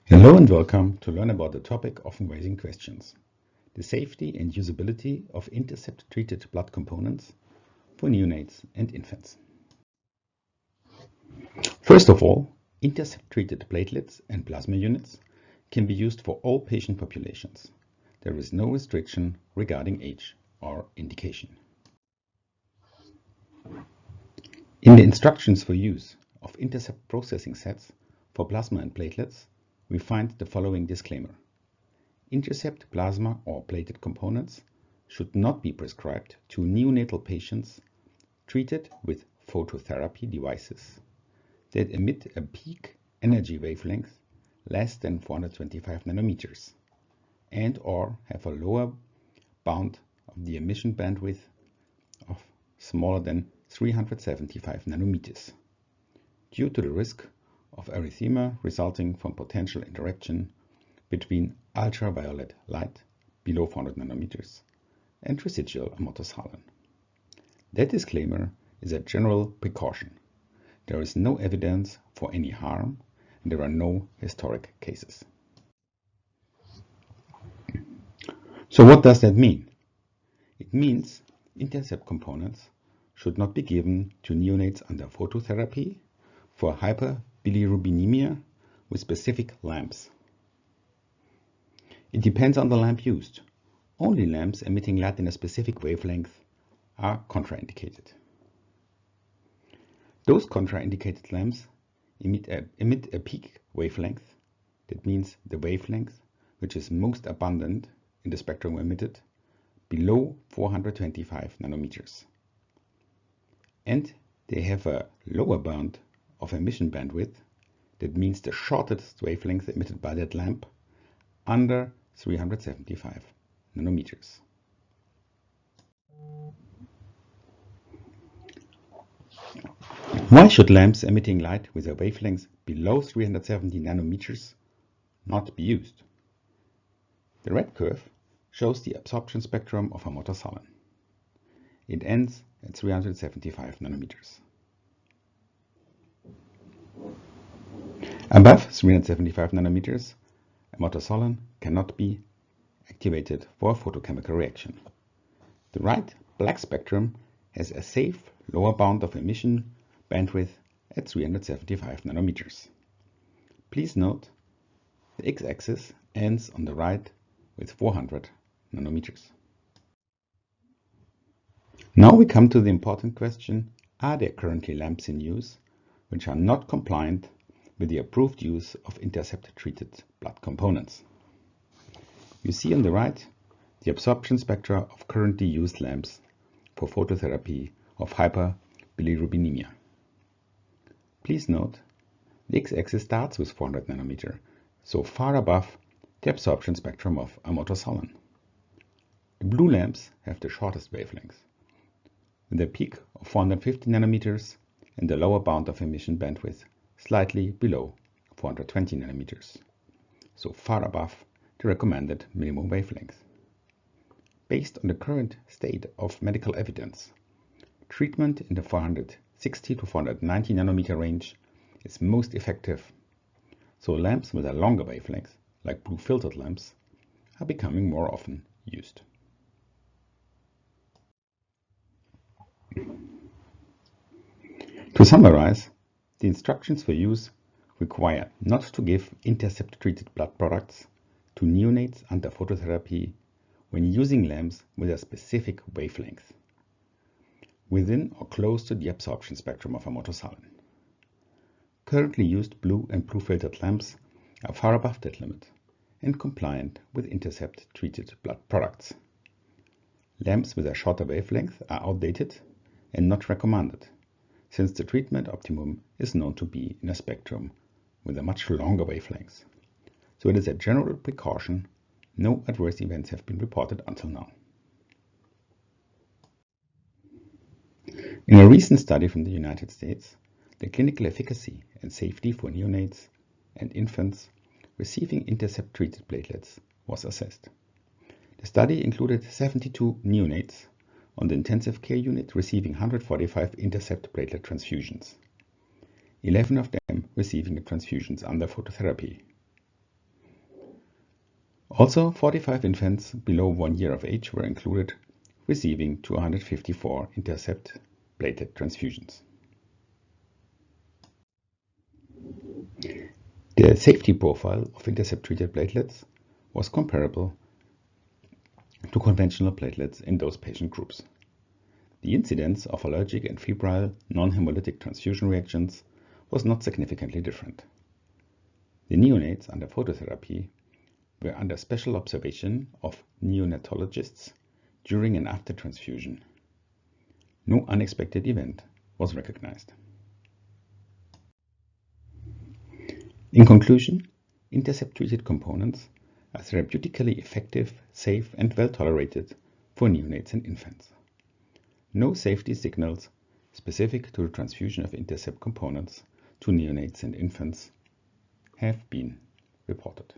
Hello and welcome to learn about the topic often raising questions, the safety and usability of INTERCEPT-treated blood components for neonates and infants. First of all, INTERCEPT-treated platelets and plasma units can be used for all patient populations. There is no restriction regarding age or indication. In the instructions for use of INTERCEPT processing sets for plasma and platelets, we find the following disclaimer. INTERCEPT plasma or platelet components should not be prescribed to neonatal patients treated with phototherapy devices that emit a peak energy wavelength less than 425 nanometers and or have a lower bound of the emission bandwidth of smaller than 375 nanometers due to the risk of erythema resulting from potential interaction between ultraviolet light below 400 nanometers and residual amotosalen. That disclaimer is a general precaution. There is no evidence for any harm and there are no historic cases. So what does that mean? It means INTERCEPT components should not be given to neonates under phototherapy for hyperbilirubinemia with specific lamps. It depends on the lamp used. Only lamps emitting light in a specific wavelength are contraindicated. Those contraindicated lamps emit a peak wavelength. That means the wavelength which is most abundant in the spectrum emitted below 425 nanometers. And they have a lower bound of emission bandwidth, that means the shortest wavelength emitted by that lamp, under 375 nanometers. Why should lamps emitting light with a wavelength below 370 nanometers not be used? The red curve shows the absorption spectrum of amotosalen. It ends at 375 nanometers. Above 375 nanometers, amotosalen cannot be activated for a photochemical reaction. The right black spectrum has a safe lower bound of emission bandwidth at 375 nanometers. Please note the x-axis ends on the right with 400 nanometers. Now we come to the important question, are there currently lamps in use which are not compliant with the approved use of INTERCEPT-treated blood components? You see on the right the absorption spectra of currently used lamps for phototherapy of hyperbilirubinemia. Please note the x-axis starts with 400 nanometer, so far above the absorption spectrum of amotosalen. The blue lamps have the shortest wavelength, with a peak of 450 nanometers and the lower bound of emission bandwidth slightly below 420 nanometers, so far above the recommended minimum wavelength. Based on the current state of medical evidence, treatment in the 460 to 490 nanometer range is most effective, so lamps with a longer wavelength, like blue filtered lamps, are becoming more often used. To summarize, the instructions for use require not to give INTERCEPT-treated blood products to neonates under phototherapy when using lamps with a specific wavelength, within or close to the absorption spectrum of amotosalen. Currently used blue and blue filtered lamps are far above that limit and compliant with INTERCEPT-treated blood products. Lamps with a shorter wavelength are outdated and not recommended, since the treatment optimum is known to be in a spectrum with a much longer wavelength. So it is a general precaution. No adverse events have been reported until now. In a recent study from the United States, the clinical efficacy and safety for neonates and infants receiving INTERCEPT-treated platelets was assessed. The study included 72 neonates on the intensive care unit receiving 145 INTERCEPT platelet transfusions, 11 of them receiving the transfusions under phototherapy. Also, 45 infants below 1 year of age were included, receiving 254 INTERCEPT platelet transfusions. The safety profile of INTERCEPT-treated platelets was comparable to conventional platelets in those patient groups. The incidence of allergic and febrile non-hemolytic transfusion reactions was not significantly different. The neonates under phototherapy were under special observation of neonatologists during and after transfusion. No unexpected event was recognized. In conclusion, INTERCEPT-treated components are therapeutically effective, safe, and well tolerated for neonates and infants. No safety signals specific to the transfusion of INTERCEPT components to neonates and infants have been reported.